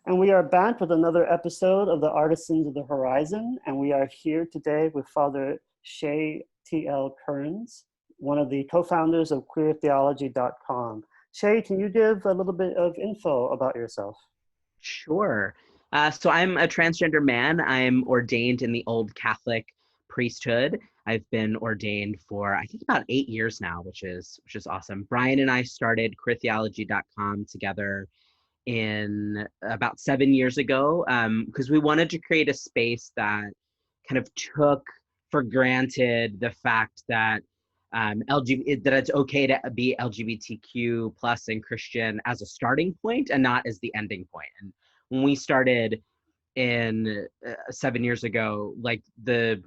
And we are back with another episode of the Artisans of the Horizon. And we are here today with Father Shay TL Kearns, one of the co-founders of queertheology.com. Shay, can you give a little bit of info about yourself? Sure. So I'm a transgender man. I'm ordained in the Old Catholic priesthood. I've been ordained for I think about 8 years now, which is awesome. Brian and I started queertheology.com together in about 7 years ago because we wanted to create a space that kind of took for granted the fact that that it's okay to be LGBTQ plus and Christian as a starting point and not as the ending point. And when we started in 7 years ago, like the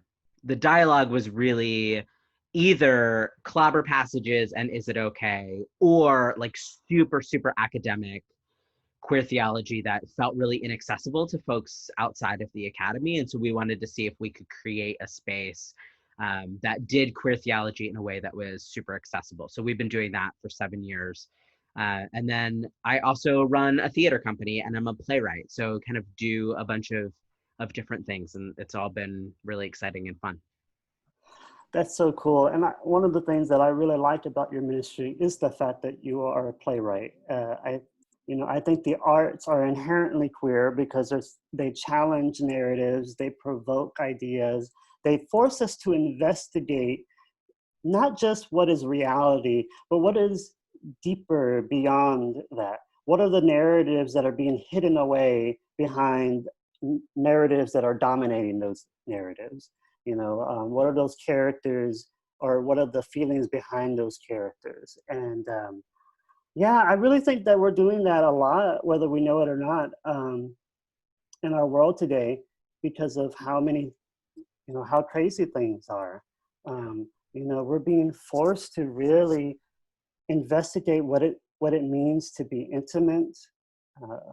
dialogue was really either clobber passages and is it okay, or like super academic queer theology that felt really inaccessible to folks outside of the academy. And so we wanted to see if we could create a space that did queer theology in a way that was super accessible. So we've been doing that for 7 years. And then I also run a theater company and I'm a playwright. So kind of do a bunch of different things. And it's all been really exciting and fun. That's so cool. And one of the things that I really like about your ministry is the fact that you are a playwright. I think the arts are inherently queer because they challenge narratives, they provoke ideas, they force us to investigate not just what is reality, but what is deeper beyond that. What are the narratives that are being hidden away behind narratives that are dominating those narratives? What are those characters, or what are the feelings behind those characters? And yeah, I really think that we're doing that a lot, whether we know it or not, in our world today, because of how crazy things are. We're being forced to really investigate what it means to be intimate, uh,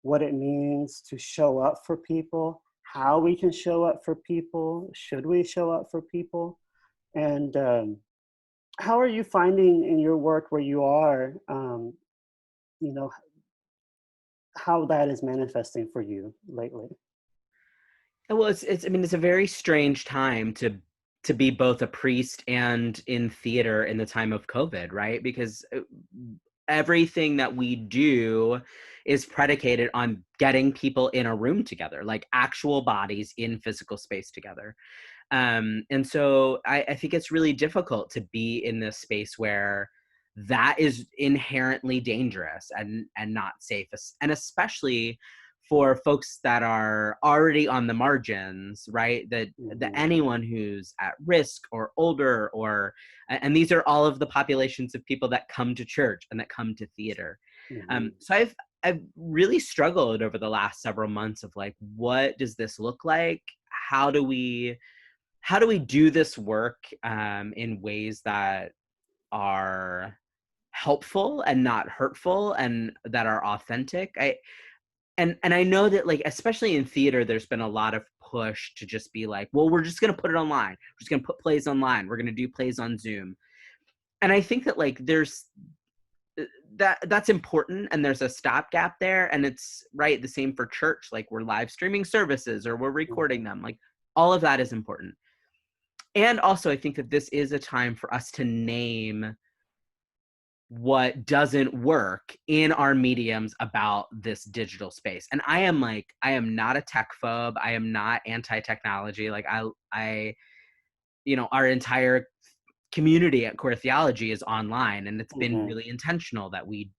what it means to show up for people, how we can show up for people, should we show up for people, and how are you finding in your work where you are, you know, how that is manifesting for you lately? Well, I mean, it's a very strange time to be both a priest and in theater in the time of COVID, right? Because everything that we do is predicated on getting people in a room together, like actual bodies in physical space together. And so I think it's really difficult to be in this space where that is inherently dangerous and not safe, and especially for folks that are already on the margins, right? That Mhm. anyone who's at risk or older, and these are all of the populations of people that come to church and that come to theater. Mhm. So I've really struggled over the last several months of like, what does this look like? How do we do this work in ways that are helpful and not hurtful and that are authentic? And I know that, like, especially in theater, there's been a lot of push to just be like, well, we're just going to put it online. We're just going to put plays online. We're going to do plays on Zoom. And I think that, like, there's that's important, and there's a stopgap there, and it's right the same for church. Like, we're live streaming services or we're recording Mhm. them. Like, all of that is important. And also, I think that this is a time for us to name what doesn't work in our mediums about this digital space. And I am not a tech phobe. I am not anti-technology. Like our entire community at Queer Theology is online, and it's been Mhm. really intentional that we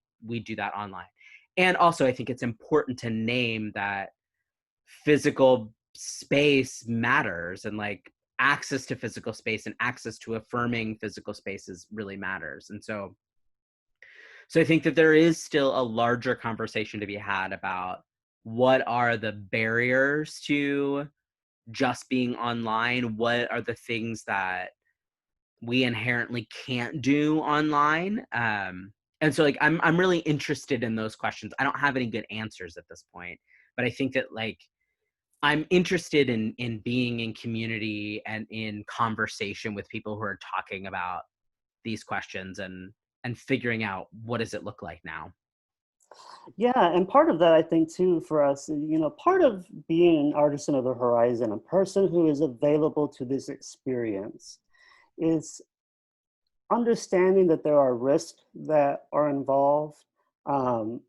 do that online. And also, I think it's important to name that physical space matters, and like access to physical space and access to affirming physical spaces really matters. And so I think that there is still a larger conversation to be had about what are the barriers to just being online? What are the things that we inherently can't do online? And so like I'm really interested in those questions. I don't have any good answers at this point, but I think that like I'm interested in being in community and in conversation with people who are talking about these questions and figuring out what does it look like now. Yeah, and part of that, I think, too, for us, part of being an artisan of the horizon, a person who is available to this experience, is understanding that there are risks that are involved, um,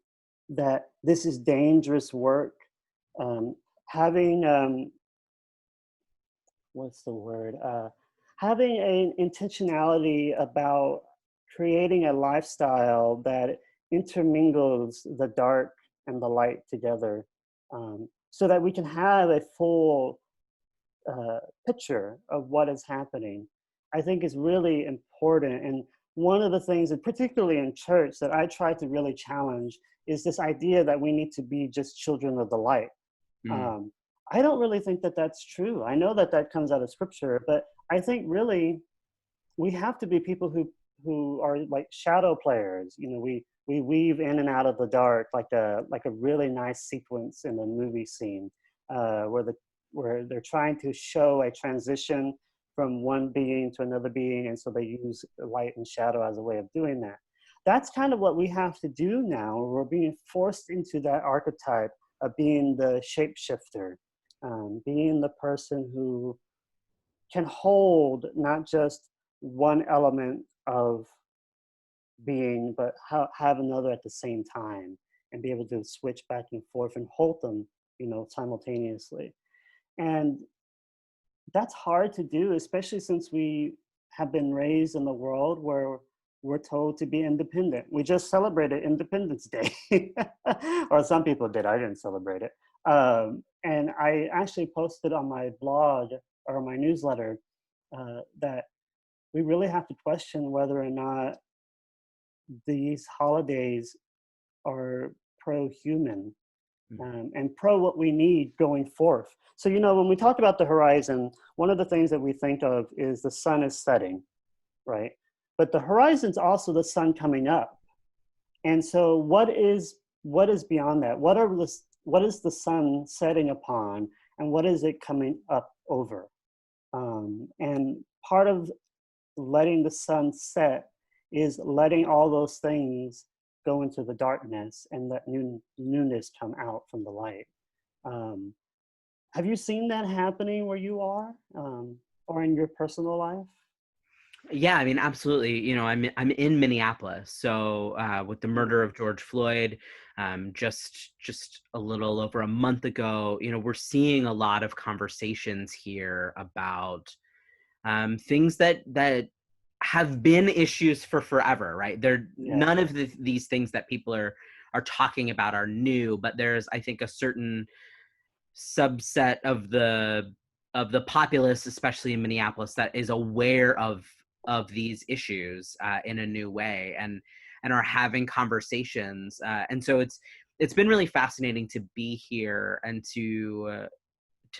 that this is dangerous work, um, having what's the word? Having an intentionality about creating a lifestyle that intermingles the dark and the light together, so that we can have a full picture of what is happening, I think is really important. And one of the things, and particularly in church, that I try to really challenge is this idea that we need to be just children of the light. Mm. um, I don't really think that that's true. I know that that comes out of scripture, but I think really we have to be people who are like shadow players. We weave in and out of the dark like a really nice sequence in a movie scene, where they're trying to show a transition from one being to another being, and so they use light and shadow as a way of doing that. That's kind of what we have to do now. We're being forced into that archetype of being the shapeshifter, being the person who can hold not just one element of being, but have another at the same time, and be able to switch back and forth and hold them, simultaneously. And that's hard to do, especially since we have been raised in a world where we're told to be independent. We just celebrated Independence Day, or some people did. I didn't celebrate it. And I actually posted on my blog or my newsletter that we really have to question whether or not these holidays are pro-human, Mm. and pro what we need going forth. So, when we talk about the horizon, one of the things that we think of is the sun is setting, right? But the horizon's also the sun coming up. And so what is beyond that? What is the sun setting upon, and what is it coming up over? And part of letting the sun set is letting all those things go into the darkness and let newness come out from the light. Um, have you seen that happening where you are, or in your personal life? Yeah, I mean, absolutely. I'm in Minneapolis, so with the murder of George Floyd, just a little over a month ago, we're seeing a lot of conversations here about things that have been issues for forever, right? Yeah. None of these things that people are talking about are new, but there's, I think, a certain subset of the populace, especially in Minneapolis, that is aware of these issues in a new way, and are having conversations. And so it's been really fascinating to be here and to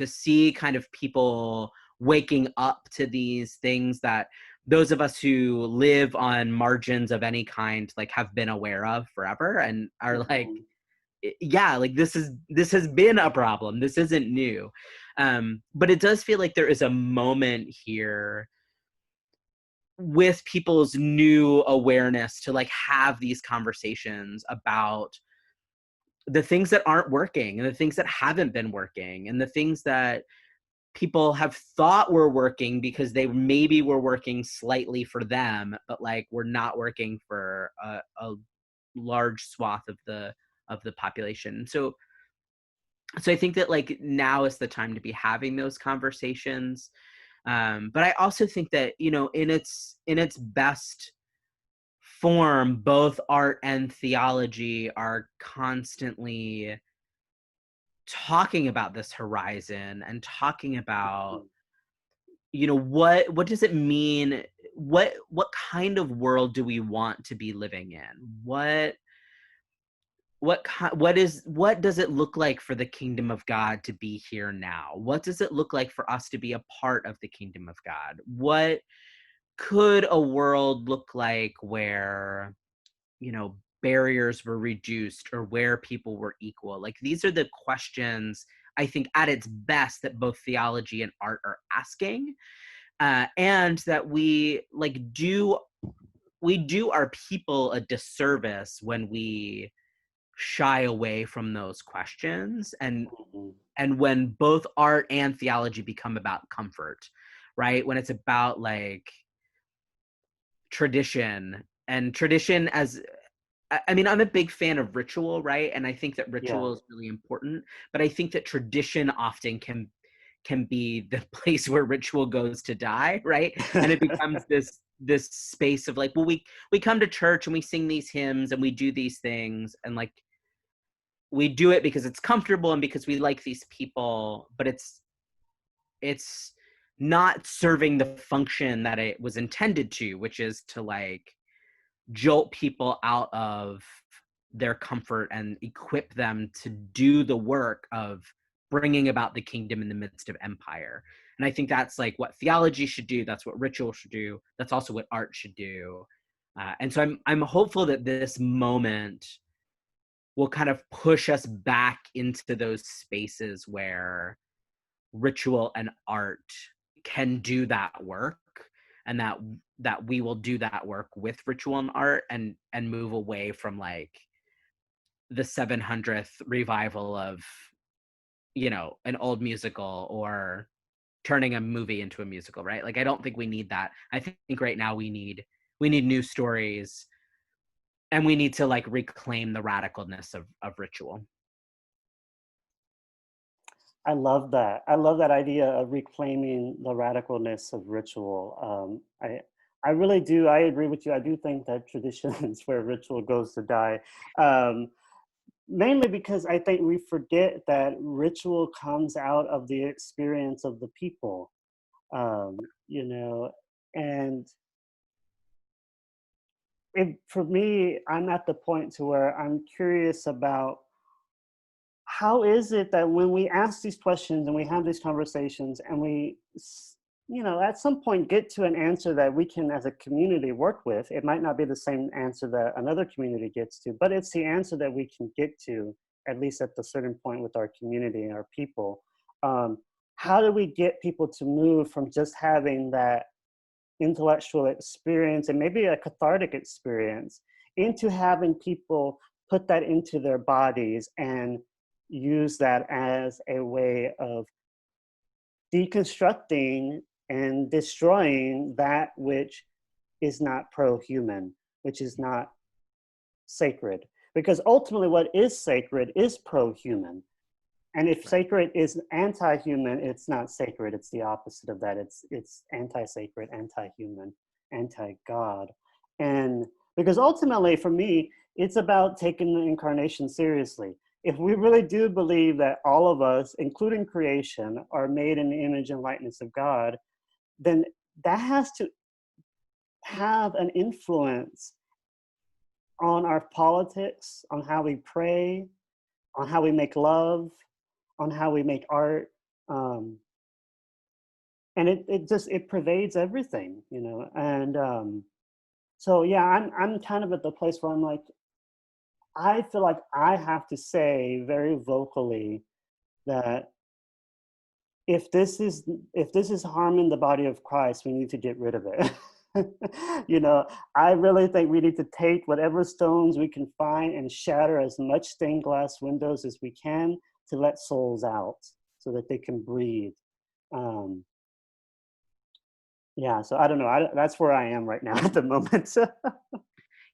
see kind of people waking up to these things that those of us who live on margins of any kind like have been aware of forever and are like, Mhm. yeah, like this has been a problem, this isn't new. But it does feel like there is a moment here with people's new awareness to like have these conversations about the things that aren't working and the things that haven't been working and the things that people have thought were working because they maybe were working slightly for them, but like were not working for a large swath of the population. So I think that like now is the time to be having those conversations. But I also think that, in its best form, both art and theology are constantly talking about this horizon and talking about, what does it mean? What kind of world do we want to be living in? What does it look like for the kingdom of God to be here now? What does it look like for us to be a part of the kingdom of God? What could a world look like where, barriers were reduced or where people were equal? Like, these are the questions I think at its best that both theology and art are asking, and that we do our people a disservice when we shy away from those questions, Mhm. and when both art and theology become about comfort, right? When it's about like tradition, and tradition as I mean, I'm a big fan of ritual, right? And I think that Yeah. ritual is really important, but I think that tradition often can be the place where ritual goes to die, right? And it becomes this space of like, well, we come to church and we sing these hymns and we do these things, and like we do it because it's comfortable and because we like these people, but it's not serving the function that it was intended to, which is to like jolt people out of their comfort and equip them to do the work of bringing about the kingdom in the midst of empire. And I think that's like what theology should do. That's what ritual should do. That's also what art should do. And so I'm hopeful that this moment will kind of push us back into those spaces where ritual and art can do that work, and that we will do that work with ritual and art, and move away from like the 700th revival of, you know, an old musical or turning a movie into a musical, right? Like I don't think we need that. I think right now we need new stories, and we need to like reclaim the radicalness of ritual. I love that. I love that idea of reclaiming the radicalness of ritual. I really do. I agree with you. I do think that tradition is where ritual goes to die. Um, Mainly because I think we forget that ritual comes out of the experience of the people. You know, and for me, I'm at the point to where I'm curious about how is it that when we ask these questions and we have these conversations and you know, at some point get to an answer that we can as a community work with. It might not be the same answer that another community gets to, but it's the answer that we can get to, at least at the certain point with our community and our people. um, how do we get people to move from just having that intellectual experience and maybe a cathartic experience into having people put that into their bodies and use that as a way of deconstructing and destroying that which is not pro-human, which is not sacred? Because ultimately what is sacred is pro-human. And if Right. sacred is anti-human, it's not sacred. It's the opposite of that. It's anti-sacred, anti-human, anti-God. And because ultimately, for me, it's about taking the incarnation seriously. If we really do believe that all of us, including creation, are made in the image and likeness of God, then that has to have an influence on our politics, on how we pray, on how we make love, on how we make art. Um, and it just it pervades everything, you know. And so yeah, I'm kind of at the place where I'm like, I feel like I have to say very vocally that if this is harming the body of Christ, we need to get rid of it. You know, I really think we need to take whatever stones we can find and shatter as much stained glass windows as we can to let souls out so that they can breathe. Um, yeah, so I don't know. That's where I am right now at the moment.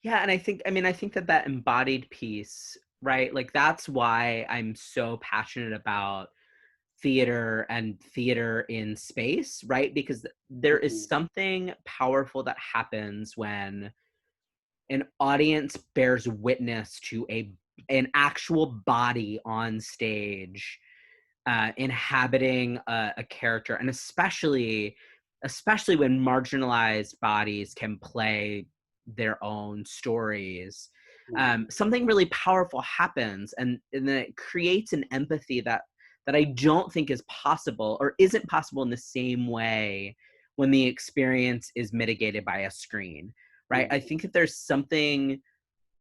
Yeah, and I think that that embodied piece, right? Like that's why I'm so passionate about theater and theater in space, right? Because there is Mhm, something powerful that happens when an audience bears witness to an actual body on stage, inhabiting a character, and especially when marginalized bodies can play their own stories. mhm, Something really powerful happens, and then it creates an empathy that I don't think is possible or isn't possible in the same way when the experience is mitigated by a screen, right? I mhm. think that there's something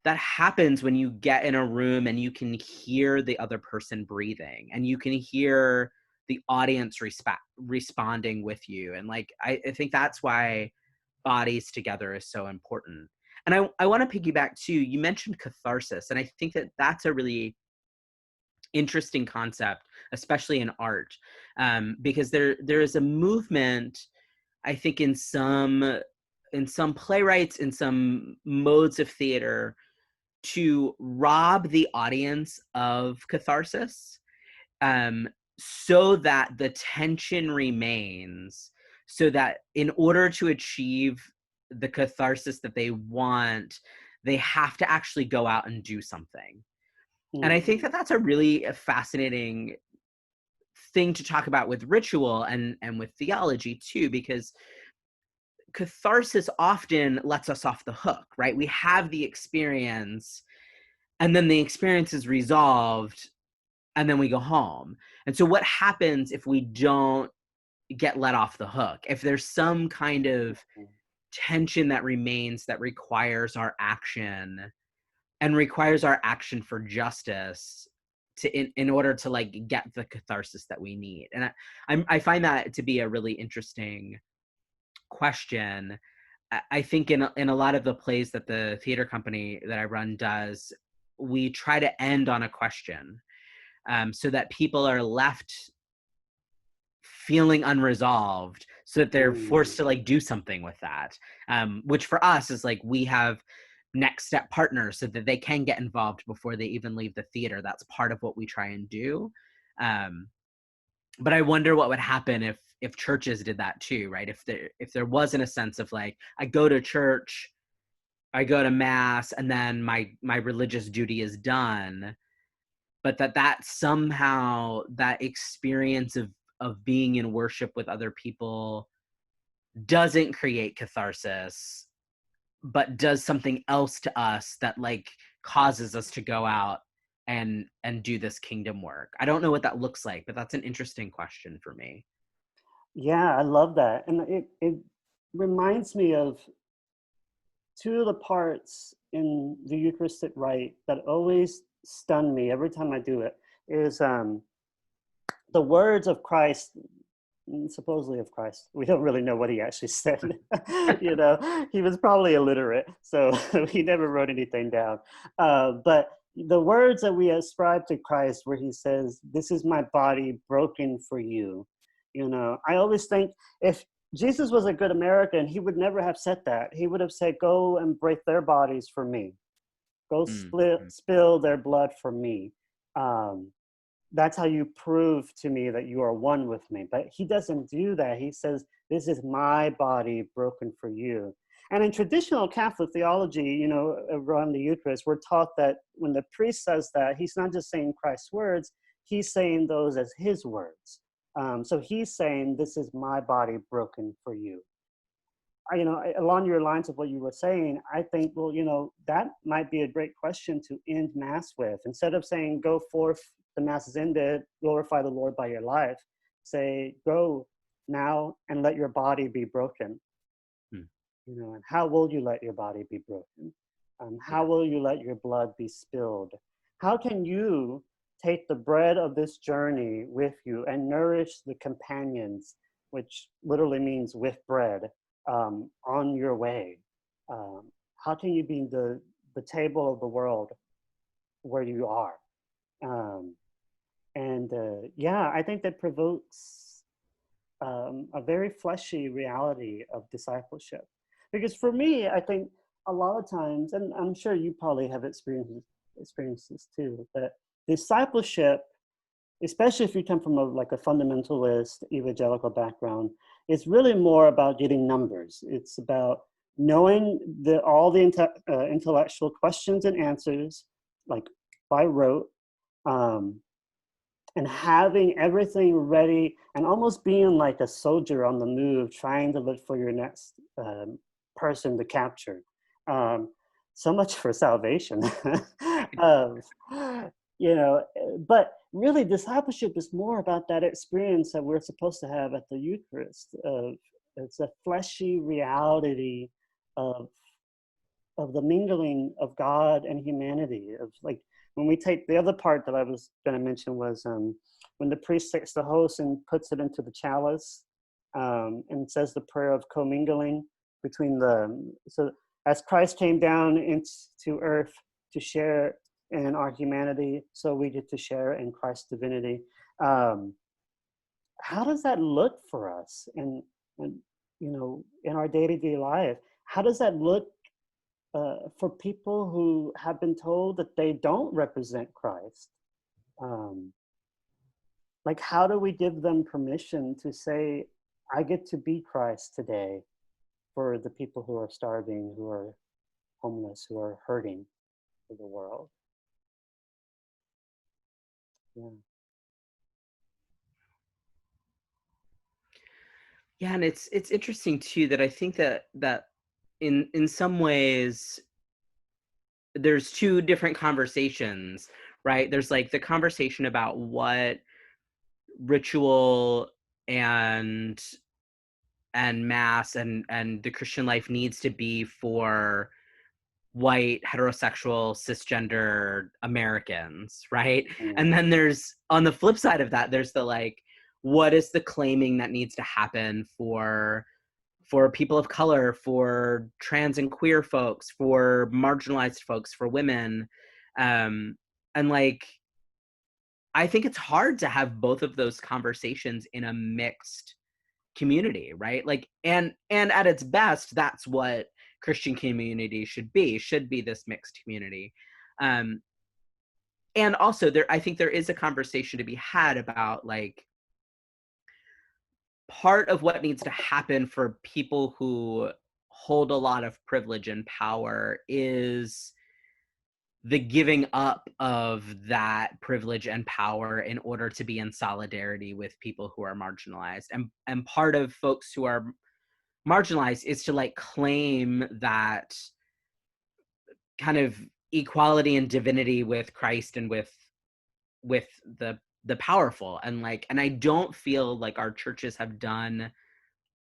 that happens when you get in a room and you can hear the other person breathing and you can hear the audience responding with you. And like I think that's why bodies together is so important. And I want to piggyback too. You mentioned catharsis, and I think that that's a really interesting concept, especially in art, because there is a movement, I think, in some playwrights, in some modes of theater, to rob the audience of catharsis, so that the tension remains, so that in order to achieve the catharsis that they want, they have to actually go out and do something. And I think that that's a really fascinating thing to talk about with ritual and with theology too, because catharsis often lets us off the hook, right? We have the experience, and then the experience is resolved, and then we go home. And so what happens if we don't get let off the hook? If there's some kind of tension that remains that requires our action, and requires our action for justice to in order to like get the catharsis that we need. And I find that to be a really interesting question. I think in a lot of the plays that the theater company that I run does, we try to end on a question, so that people are left feeling unresolved, so that they're forced to like do something with that, which for us is like, we have next step partners so that they can get involved before they even leave the theater. That's part of what we try and do. But I wonder what would happen if churches did that too, right? If there wasn't a sense of like, I go to church, I go to mass, and then my religious duty is done, but that somehow that experience of being in worship with other people doesn't create catharsis, but does something else to us that like causes us to go out and do this kingdom work. I don't know what that looks like, but that's an interesting question for me. Yeah, I love that. And it reminds me of two of the parts in the Eucharistic rite that always stun me every time I do it is the words of Christ, supposedly of Christ. We don't really know what he actually said. You know, he was probably illiterate, so he never wrote anything down. But the words that we ascribe to Christ, where he says, "This is my body broken for you." You know, I always think if Jesus was a good American, he would never have said that. He would have said, "Go and break their bodies for me. Go spill their blood for me." That's how you prove to me that you are one with me. But he doesn't do that. He says, "This is my body broken for you." And in traditional Catholic theology, you know, around the Eucharist, we're taught that when the priest says that, he's not just saying Christ's words, he's saying those as his words. So he's saying, "This is my body broken for you." You know, along your lines of what you were saying, I think, well, you know, that might be a great question to end Mass with. Instead of saying, "Go forth, the Mass is ended, glorify the Lord by your life," say, "Go now and let your body be broken." You know, and how will you let your body be broken? How will you let your blood be spilled? How can you take the bread of this journey with you and nourish the companions, which literally means with bread, on your way? How can you be the table of the world where you are? Yeah, I think that provokes a very fleshy reality of discipleship. Because for me, I think a lot of times, and I'm sure you probably have experiences too, that discipleship, especially if you come from like a fundamentalist evangelical background, it's really more about getting numbers. It's about knowing all the intellectual questions and answers, like by rote, and having everything ready and almost being like a soldier on the move, trying to look for your next person to capture. So much for salvation. um, you know, but really discipleship is more about that experience that we're supposed to have at the Eucharist. It's a fleshy reality of the mingling of God and humanity, of like, when we take the other part that I was going to mention was when the priest takes the host and puts it into the chalice, and says the prayer of commingling between so as Christ came down into earth to share in our humanity, so we get to share in Christ's divinity. How does that look for us in in our day-to-day life? How does that look for people who have been told that they don't represent Christ? Like, how do we give them permission to say, I get to be Christ today for the people who are starving, who are homeless, who are hurting for the world? Yeah. Yeah, and it's interesting too that I think that in some ways there's two different conversations, right? There's like the conversation about what ritual and mass and the Christian life needs to be for white heterosexual cisgender Americans, right? Mm. And then there's, on the flip side of that, there's the like, what is the claiming that needs to happen for people of color, for trans and queer folks, for marginalized folks, for women? And like, I think it's hard to have both of those conversations in a mixed community, right? Like, and at its best, that's what Christian community should be this mixed community. And also I think there is a conversation to be had about like, part of what needs to happen for people who hold a lot of privilege and power is the giving up of that privilege and power in order to be in solidarity with people who are marginalized. And part of folks who are marginalized is to like claim that kind of equality and divinity with Christ and with the powerful. And like, and I don't feel like our churches have done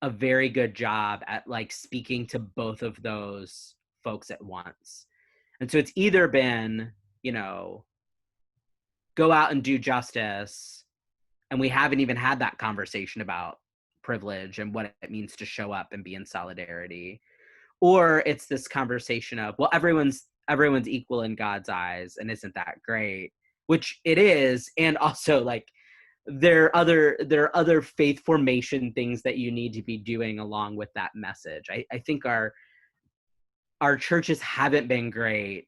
a very good job at like speaking to both of those folks at once. And so it's either been, go out and do justice, and we haven't even had that conversation about privilege and what it means to show up and be in solidarity, or it's this conversation of, well, everyone's equal in God's eyes, and isn't that great? Which it is. And also like, there are other faith formation things that you need to be doing along with that message. I think our churches haven't been great.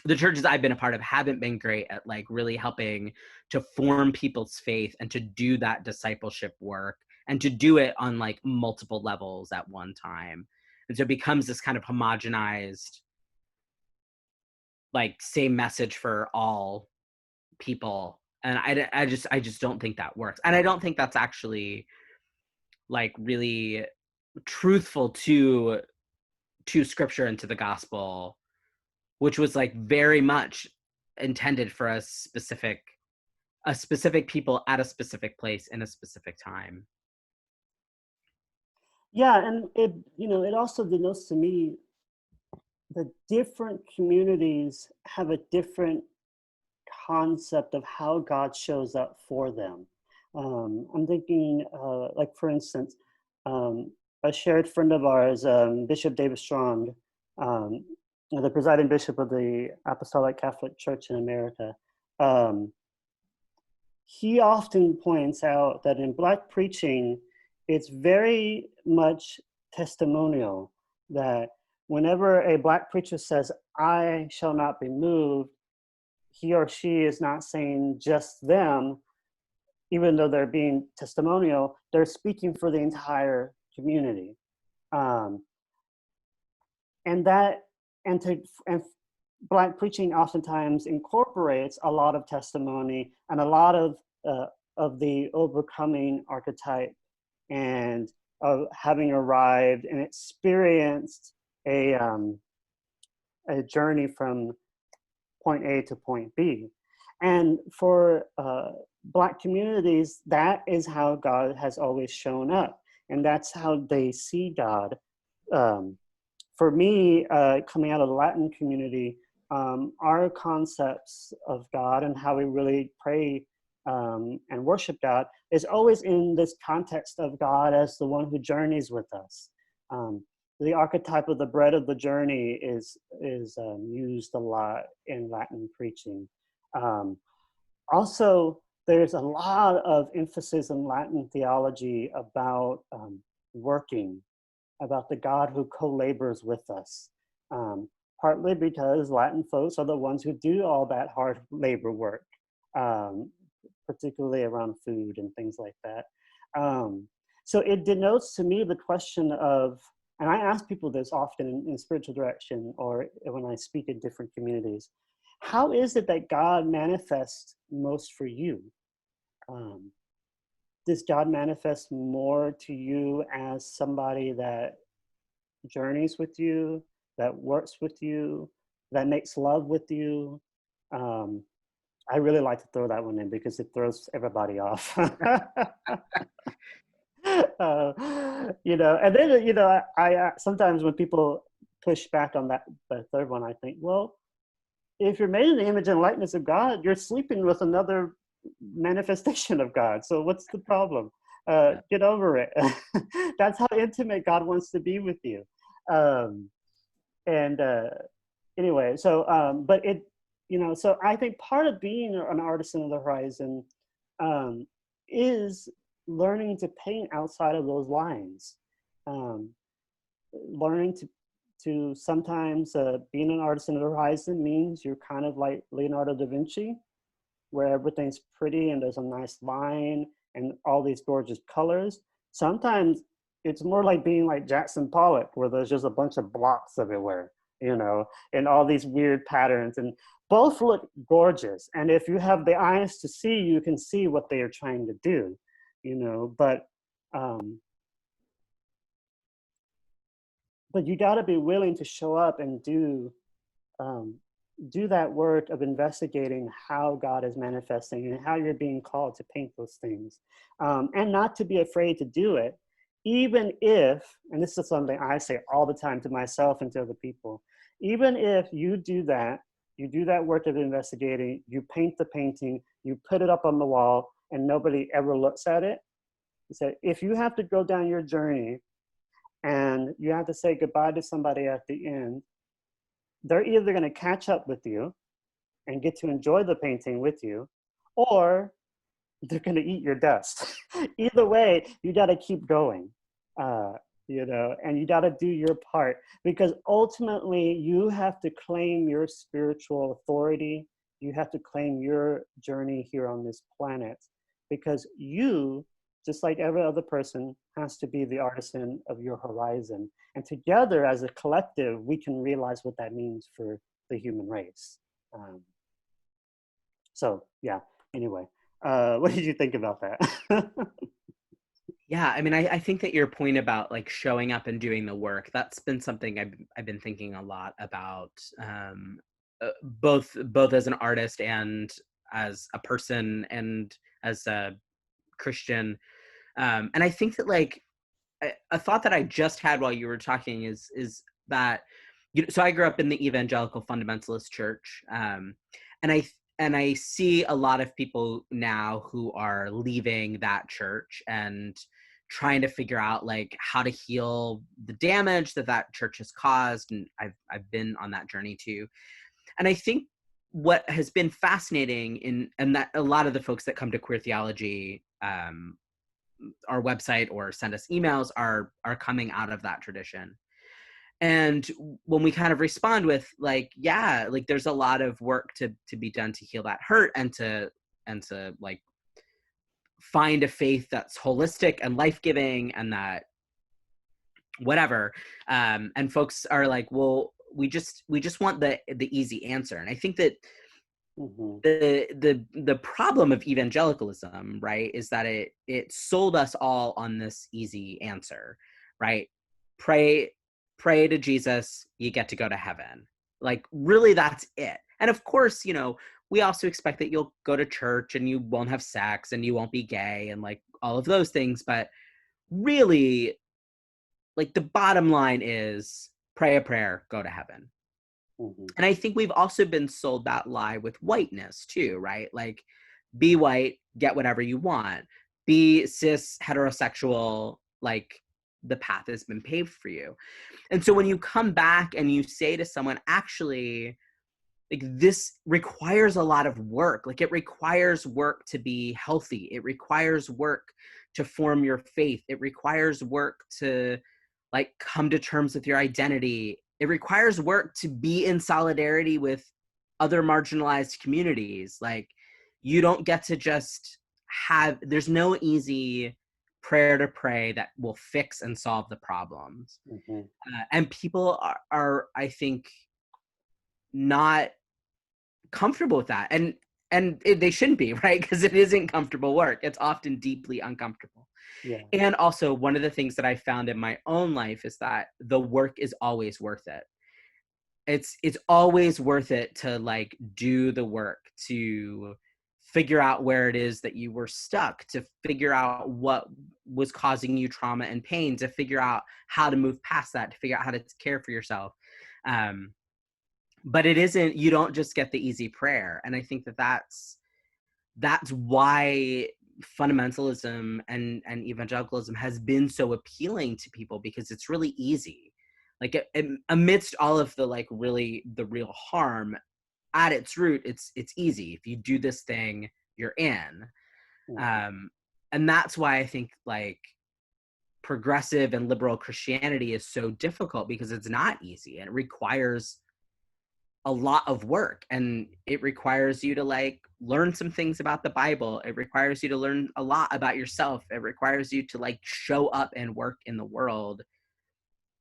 The churches I've been a part of haven't been great at like really helping to form people's faith and to do that discipleship work and to do it on like multiple levels at one time. And so it becomes this kind of homogenized, like, same message for all people. And I just don't think that works. And I don't think that's actually like really truthful to scripture and to the gospel, which was like very much intended for a specific people at a specific place in a specific time. Yeah, and it also denotes to me the different communities have a different concept of how God shows up for them. I'm thinking, like for instance, a shared friend of ours, Bishop David Strong, um, the presiding bishop of the Apostolic Catholic Church in America, he often points out that in Black preaching, it's very much testimonial, that whenever a Black preacher says, I shall not be moved, he or she is not saying just them, even though they're being testimonial, they're speaking for the entire community. And Black preaching oftentimes incorporates a lot of testimony and a lot of the overcoming archetype and of having arrived and experienced a journey from point A to point B. And for Black communities, that is how God has always shown up. And that's how they see God. For me, coming out of the Latin community, our concepts of God and how we really pray and worship God is always in this context of God as the one who journeys with us. the archetype of the bread of the journey is used a lot in Latin preaching. Um, Also, there's a lot of emphasis in Latin theology about working, about the God who co-labors with us. Um, Partly because Latin folks are the ones who do all that hard labor work, um, particularly around food and things like that. Um, so it denotes to me the question of, and I ask people this often in spiritual direction or when I speak in different communities, how is it that God manifests most for you? Um, does God manifest more to you as somebody that journeys with you, that works with you, that makes love with you? Um, I really like to throw that one in because it throws everybody off. And then, I sometimes when people push back on that, the third one, I think, well, if you're made in the image and likeness of God, you're sleeping with another manifestation of God. So what's the problem? Get over it. That's how intimate God wants to be with you. Um, and Anyway, but so I think part of being an artist on the horizon um, is learning to paint outside of those lines. Um, Learning to sometimes being an artist on the horizon means you're kind of like Leonardo da Vinci, where everything's pretty and there's a nice line and all these gorgeous colors. Sometimes it's more like being like Jackson Pollock, where there's just a bunch of blocks everywhere, and all these weird patterns. And both look gorgeous. And if you have the eyes to see, you can see what they are trying to do, um, but you got to be willing to show up and um, do that work of investigating how God is manifesting and how you're being called to paint those things, and not to be afraid to do it, even if, and this is something I say all the time to myself and to other people, even if you do that work of investigating, you paint the painting, you put it up on the wall, and nobody ever looks at it. So if you have to go down your journey and you have to say goodbye to somebody at the end, they're either going to catch up with you and get to enjoy the painting with you, or they're going to eat your dust. Either way, you got to keep going, and you got to do your part, because ultimately you have to claim your spiritual authority. You have to claim your journey here on this planet, because you, just like every other person, has to be the artisan of your horizon. And together as a collective, we can realize what that means for the human race. Anyway, what did you think about that? Yeah, I mean, I think that your point about like showing up and doing the work, that's been something I've been thinking a lot about, both as an artist and as a person and as a Christian. And I think that like a thought that I just had while you were talking is that, so I grew up in the evangelical fundamentalist church, and I see a lot of people now who are leaving that church and trying to figure out like how to heal the damage that church has caused, and I've been on that journey too. And I think what has been fascinating and that a lot of the folks that come to Queer Theology, our website or send us emails are coming out of that tradition. And when we kind of respond with like, yeah, like there's a lot of work to be done to heal that hurt and to like find a faith that's holistic and life-giving and that whatever, and folks are like, well, we just want the easy answer. And I think that Mm-hmm. the problem of evangelicalism, right, is that it sold us all on this easy answer, right? Pray to Jesus, you get to go to heaven. Like, really, that's it. And of course, we also expect that you'll go to church and you won't have sex and you won't be gay and like all of those things. But really, like the bottom line is pray a prayer, go to heaven. Mm-hmm. And I think we've also been sold that lie with whiteness too, right? Like, be white, get whatever you want. Be cis, heterosexual, like, the path has been paved for you. And so when you come back and you say to someone, actually, like, this requires a lot of work. Like, it requires work to be healthy. It requires work to form your faith. It requires work to, like, come to terms with your identity. It requires work to be in solidarity with other marginalized communities. Like, you don't get to just there's no easy prayer to pray that will fix and solve the problems. Mm-hmm. And people are, I think, not comfortable with that. And they shouldn't be, right? Because it isn't comfortable work. It's often deeply uncomfortable. Yeah. And also, one of the things that I found in my own life is that the work is always worth it. It's always worth it to, like, do the work, to figure out where it is that you were stuck, to figure out what was causing you trauma and pain, to figure out how to move past that, to figure out how to care for yourself. But it isn't, you don't just get the easy prayer. And I think that's why fundamentalism and evangelicalism has been so appealing to people, because it's really easy. Like, amidst all of the, like, really the real harm, at its root, it's easy. If you do this thing, you're in. Mm-hmm. And that's why I think, like, progressive and liberal Christianity is so difficult, because it's not easy, and it requires a lot of work, and it requires you to, like, learn some things about the Bible. It requires you to learn a lot about yourself. It requires you to, like, show up and work in the world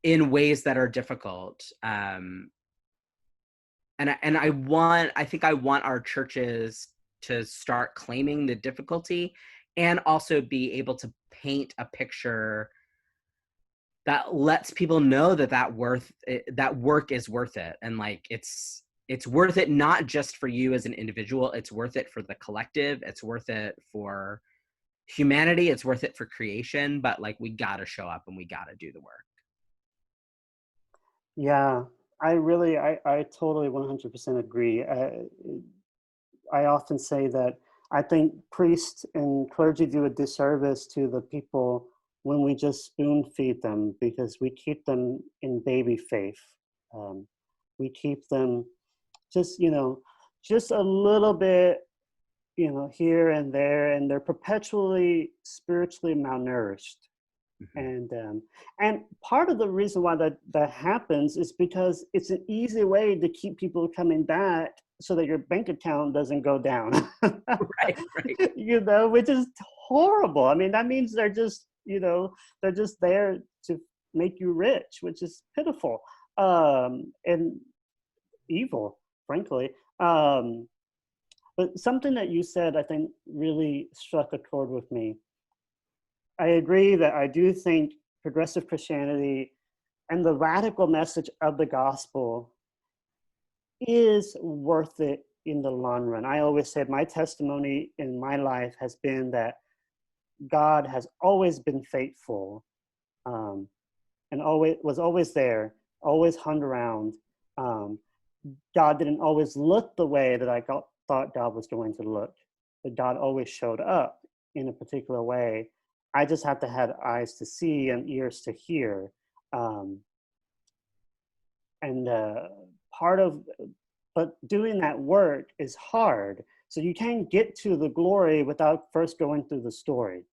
in ways that are difficult. And I think I want our churches to start claiming the difficulty, and also be able to paint a picture that lets people know that work is worth it. And, like, it's worth it not just for you as an individual. It's worth it for the collective. It's worth it for humanity. It's worth it for creation. But, like, we gotta show up and we gotta do the work. Yeah, I totally 100% agree. I often say that I think priests and clergy do a disservice to the people when we just spoon feed them, because we keep them in baby faith. We keep them just, just a little bit, here and there, and they're perpetually spiritually malnourished. Mm-hmm. And part of the reason why that happens is because it's an easy way to keep people coming back so that your bank account doesn't go down. Right. Which is horrible. I mean, that means they're just there to make you rich, which is pitiful, and evil, frankly. But something that you said, I think, really struck a chord with me. I agree that I do think progressive Christianity and the radical message of the gospel is worth it in the long run. I always said my testimony in my life has been that God has always been faithful, and was always there, always hung around. God didn't always look the way that I thought God was going to look, but God always showed up in a particular way. I just have to have eyes to see and ears to hear. And but doing that work is hard. So you can't get to the glory without first going through the story.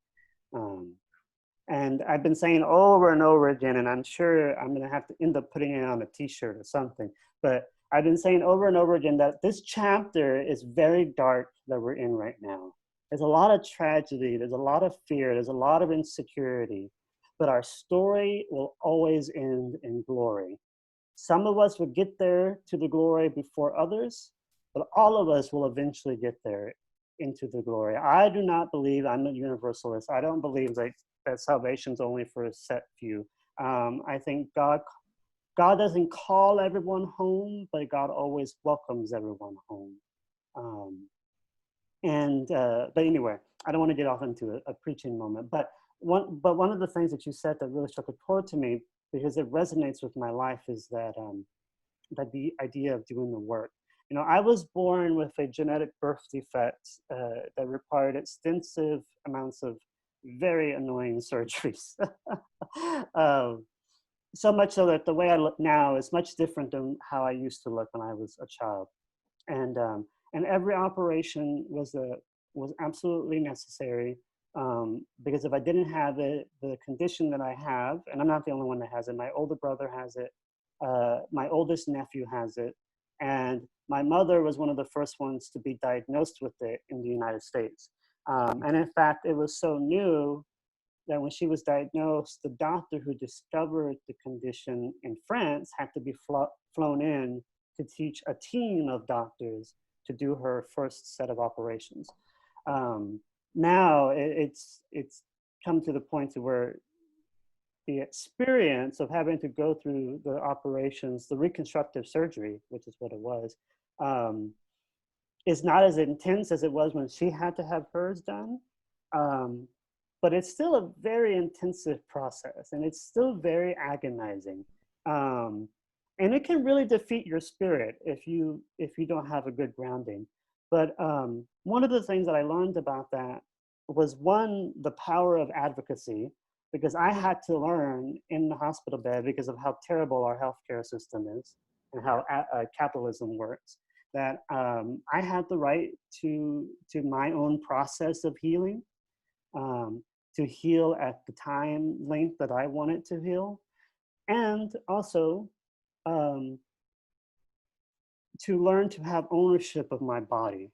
And I've been saying over and over again, and I'm sure I'm going to have to end up putting it on a t-shirt or something, but I've been saying over and over again that this chapter is very dark that we're in right now. There's a lot of tragedy, there's a lot of fear, there's a lot of insecurity, but our story will always end in glory. Some of us will get there to the glory before others, but all of us will eventually get there into the glory. I do not believe, I'm a universalist, I don't believe that salvation's only for a set few. I think God doesn't call everyone home, but God always welcomes everyone home. But anyway, I don't want to get off into a preaching moment. But one of the things that you said that really struck a chord to me, because it resonates with my life, is that the idea of doing the work. I was born with a genetic birth defect that required extensive amounts of very annoying surgeries. um, so much so that the way I look now is much different than how I used to look when I was a child. And every operation was absolutely necessary, because if I didn't have it, the condition that I have, and I'm not the only one that has it, my older brother has it, my oldest nephew has it, and my mother was one of the first ones to be diagnosed with it in the United States. And in fact, it was so new that when she was diagnosed, the doctor who discovered the condition in France had to be flown in to teach a team of doctors to do her first set of operations. Now it's come to the point to where the experience of having to go through the operations, the reconstructive surgery, which is what it was, is not as intense as it was when she had to have hers done. But it's still a very intensive process, and it's still very agonizing. And it can really defeat your spirit if you don't have a good grounding. But one of the things that I learned about that was, one, the power of advocacy, because I had to learn in the hospital bed, because of how terrible our healthcare system is and how capitalism works, that I had the right to my own process of healing, to heal at the time length that I wanted to heal, and also to learn to have ownership of my body,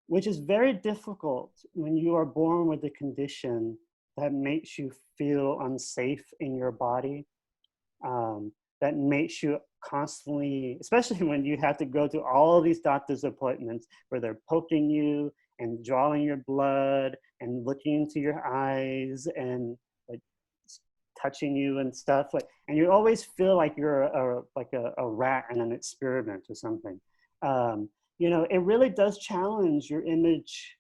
which is very difficult when you are born with a condition that makes you feel unsafe in your body, that makes you constantly, especially when you have to go to all of these doctor's appointments where they're poking you and drawing your blood and looking into your eyes and like touching you and stuff, like, and you always feel like you're a rat in an experiment or something. You know, it really does challenge your image,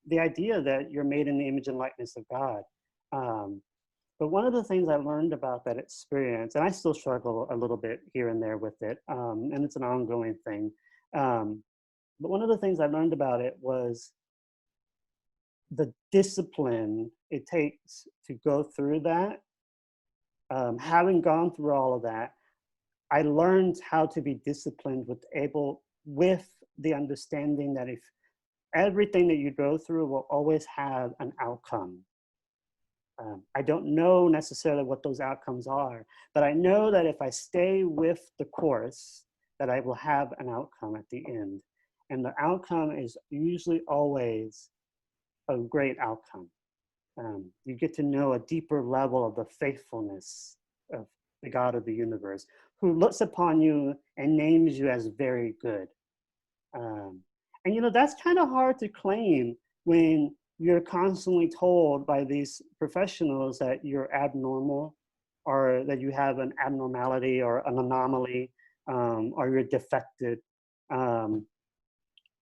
the idea that you're made in the image and likeness of God. But one of the things I learned about that experience, and I still struggle a little bit here and there with it, and it's an ongoing thing. But one of the things I learned about it was the discipline it takes to go through that. Having gone through all of that, I learned how to be disciplined with the understanding that if everything that you go through will always have an outcome. I don't know necessarily what those outcomes are, but I know that if I stay with the course, that I will have an outcome at the end. And the outcome is usually always a great outcome. You get to know a deeper level of the faithfulness of the God of the universe, who looks upon you and names you as very good. And you know, that's kind of hard to claim when you're constantly told by these professionals that you're abnormal, or that you have an abnormality or an anomaly, or you're defected.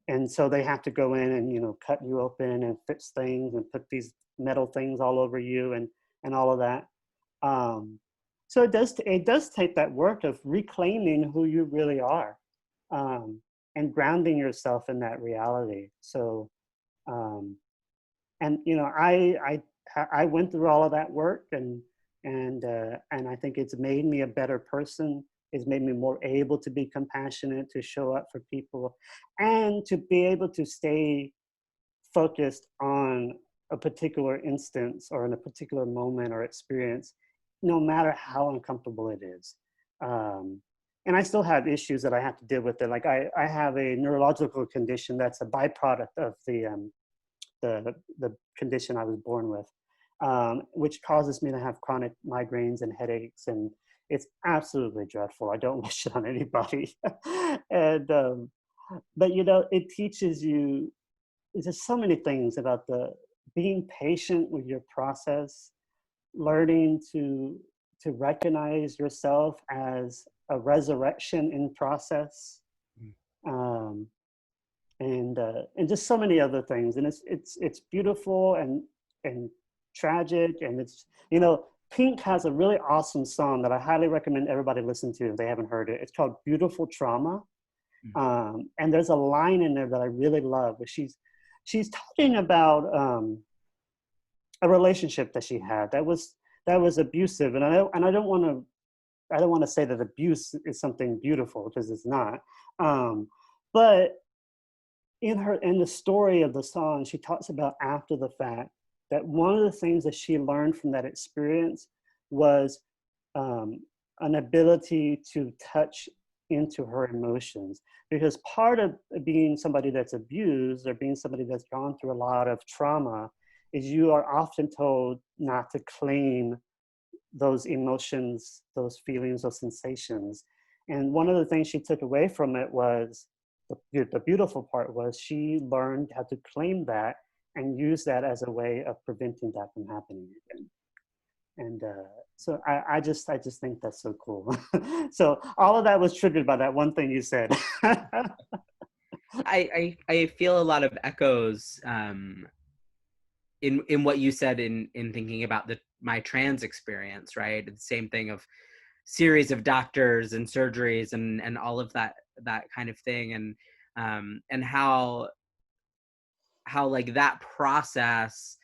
And so they have to go in and, you know, cut you open and fix things and put these metal things all over you and all of that. So it does take that work of reclaiming who you really are, and grounding yourself in that reality. So, and you know, I went through all of that work, and I think it's made me a better person. It's made me more able to be compassionate, to show up for people, and to be able to stay focused on a particular instance or in a particular moment or experience, no matter how uncomfortable it is. And I still have issues that I have to deal with it. Like I have a neurological condition that's a byproduct of the condition I was born with, which causes me to have chronic migraines and headaches, and it's absolutely dreadful. I don't wish it on anybody. And but you know, it teaches you just so many things about being patient with your process, learning to recognize yourself as a resurrection in process, and just so many other things. And it's beautiful and tragic, and it's, you know, Pink has a really awesome song that I highly recommend everybody listen to if they haven't heard it. It's called Beautiful Trauma. And there's a line in there that I really love, where she's talking about a relationship that she had that was abusive. And I don't want to say that abuse is something beautiful, because it's not. But in the story of the song, she talks about after the fact that one of the things that she learned from that experience was an ability to touch into her emotions. Because part of being somebody that's abused, or being somebody that's gone through a lot of trauma, is you are often told not to claim those emotions, those feelings, those sensations. And one of the things she took away from it was the beautiful part was she learned how to claim that and use that as a way of preventing that from happening again. And so I just think that's so cool. So all of that was triggered by that one thing you said. I feel a lot of echoes in what you said in thinking about my trans experience, right? The same thing of series of doctors and surgeries and all of that kind of thing, and how like that process,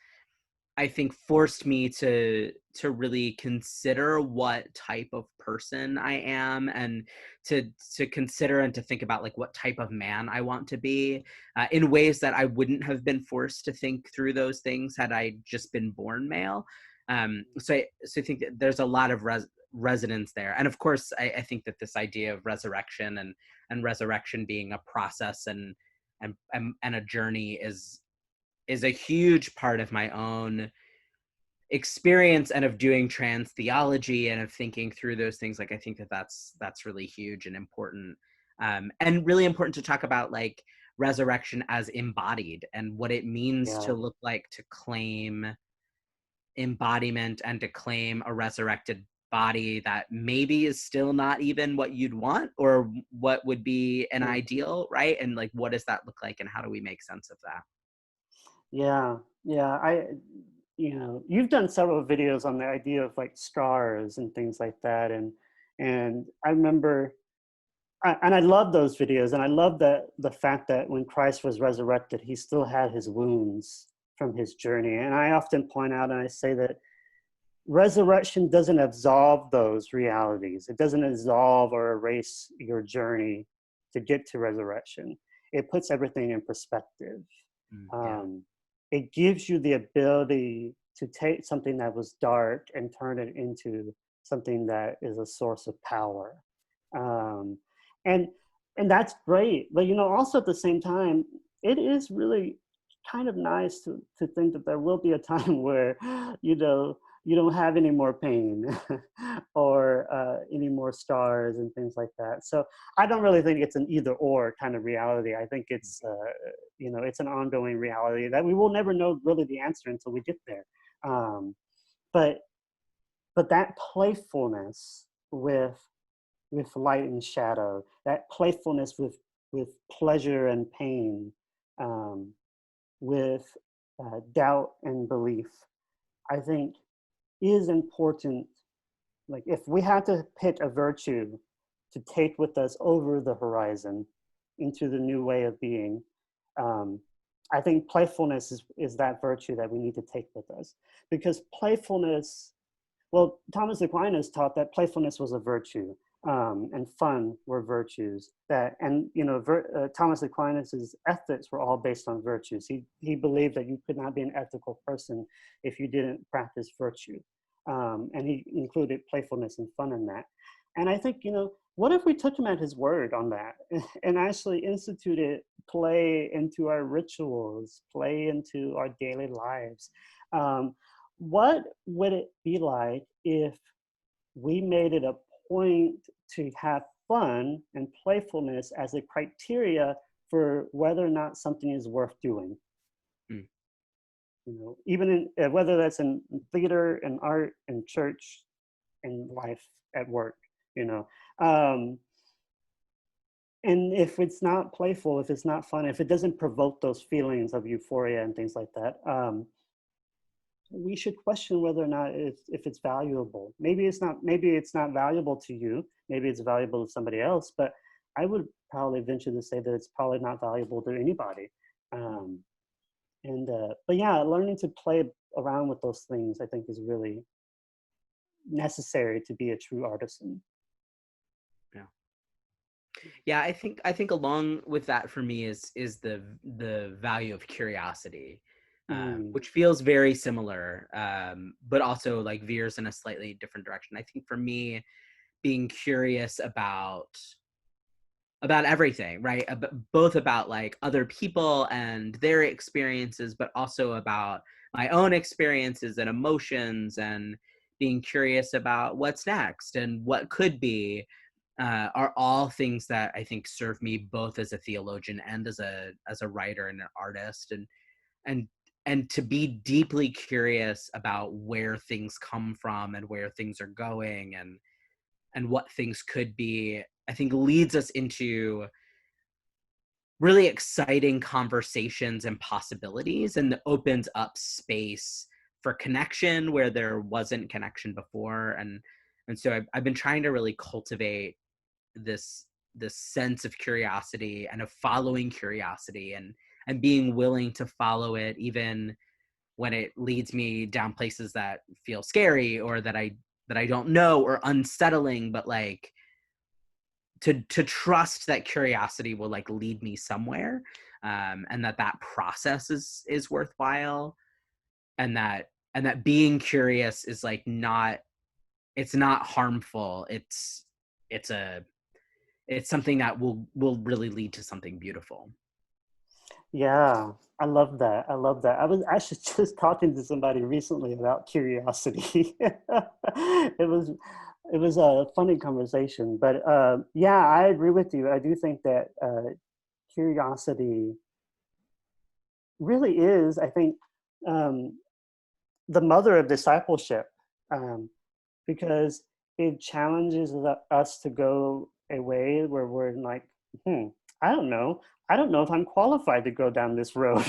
I think, forced me to really consider what type of person I am, and to consider and to think about like what type of man I want to be, in ways that I wouldn't have been forced to think through those things had I just been born male. So I think that there's a lot of resonance there, and of course I think that this idea of resurrection and resurrection being a process and a journey is a huge part of my own experience, and of doing trans theology, and of thinking through those things. Like, I think that that's really huge and important, and really important to talk about, like, resurrection as embodied, and what it means Yeah. to look like, to claim embodiment and to claim a resurrected body that maybe is still not even what you'd want, or what would be an ideal, right? And like, what does that look like, and how do we make sense of that? Yeah, yeah. You've done several videos on the idea of like stars and things like that, and I remember, and I love those videos, and I love that the fact that when Christ was resurrected, he still had his wounds from his journey. And I often point out, and I say that resurrection doesn't absolve those realities. It doesn't absolve or erase your journey to get to resurrection. It puts everything in perspective. Yeah. Um, it gives you the ability to take something that was dark and turn it into something that is a source of power. Um, and and that's great. But also at the same time, it is really kind of nice to think that there will be a time where you don't have any more pain or any more stars and things like that. So I don't really think it's an either or kind of reality. I think it's it's an ongoing reality that we will never know really the answer until we get there. Um, but that playfulness with light and shadow, that playfulness with pleasure and pain, with doubt and belief, I think is important. Like, if we had to pick a virtue to take with us over the horizon into the new way of being, um, I think playfulness is that virtue that we need to take with us. Because playfulness, well, Thomas Aquinas taught that playfulness was a virtue, and fun were virtues. Thomas Aquinas's ethics were all based on virtues. He believed that you could not be an ethical person if you didn't practice virtue, and he included playfulness and fun in that. And I think, what if we took him at his word on that and actually instituted play into our rituals, play into our daily lives? What would it be like if we made it a point to have fun and playfulness as a criteria for whether or not something is worth doing? Mm. Even in whether that's in theater and art and church and life at work, um, and if it's not playful, if it's not fun, if it doesn't provoke those feelings of euphoria and things like that, we should question whether or not if it's valuable. Maybe it's not valuable to you. Maybe it's valuable to somebody else, but I would probably venture to say that it's probably not valuable to anybody. And but yeah, learning to play around with those things, I think, is really necessary to be a true artisan. Yeah. Yeah, I think along with that for me is the value of curiosity, Mm, which feels very similar, but also like veers in a slightly different direction. I think for me, being curious about everything, right? Both about like other people and their experiences, but also about my own experiences and emotions, and being curious about what's next and what could be, are all things that I think serve me both as a theologian and as a writer and an artist, and and to be deeply curious about where things come from and where things are going, and what things could be, I think leads us into really exciting conversations and possibilities, and opens up space for connection where there wasn't connection before. And so I've been trying to really cultivate this this sense of curiosity and of following curiosity, and being willing to follow it even when it leads me down places that feel scary, or that I don't know, or unsettling, but like to trust that curiosity will like lead me somewhere, and that process is worthwhile, and that being curious is like not, it's not harmful, it's a it's something that will really lead to something beautiful. yeah, I love that. I love that. I was actually just talking to somebody recently about curiosity. It was a funny conversation, but yeah, I agree with you. I do think that curiosity really is, I think, um, the mother of discipleship, um, because it challenges us to go a way where we're like, hmm, I don't know. I don't know if I'm qualified to go down this road.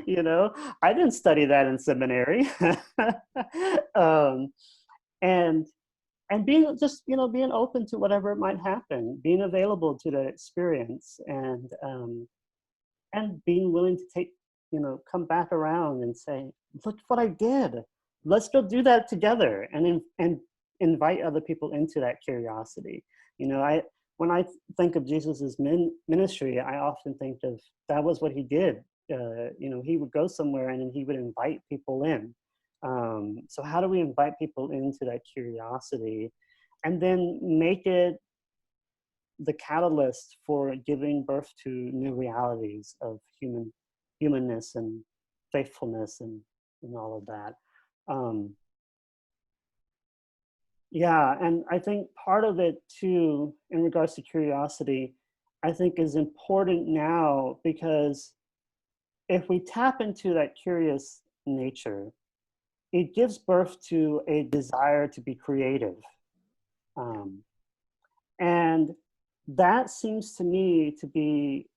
You know, I didn't study that in seminary. um, and and being just, you know, being open to whatever might happen, being available to the experience, and being willing to take, you know, come back around and say, look what I did. Let's go do that together, and invite other people into that curiosity. You know, when I think of Jesus's ministry, I often think of that was what he did. You know, he would go somewhere and then he would invite people in. So how do we invite people into that curiosity, and then make it the catalyst for giving birth to new realities of humanness and faithfulness, and all of that. Um, yeah, and I think part of it too, in regards to curiosity, I think is important now, because if we tap into that curious nature, it gives birth to a desire to be creative. Um, and that seems to me to be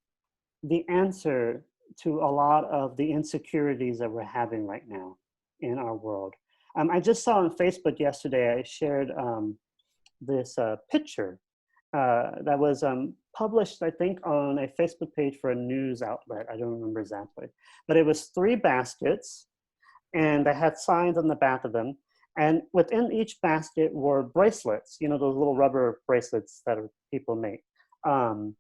the answer to a lot of the insecurities that we're having right now in our world. I just saw on Facebook yesterday, I shared this picture that was published, I think, on a Facebook page for a news outlet. I don't remember exactly. But it was 3 baskets, and they had signs on the back of them. And within each basket were bracelets, you know, those little rubber bracelets that people make. Um,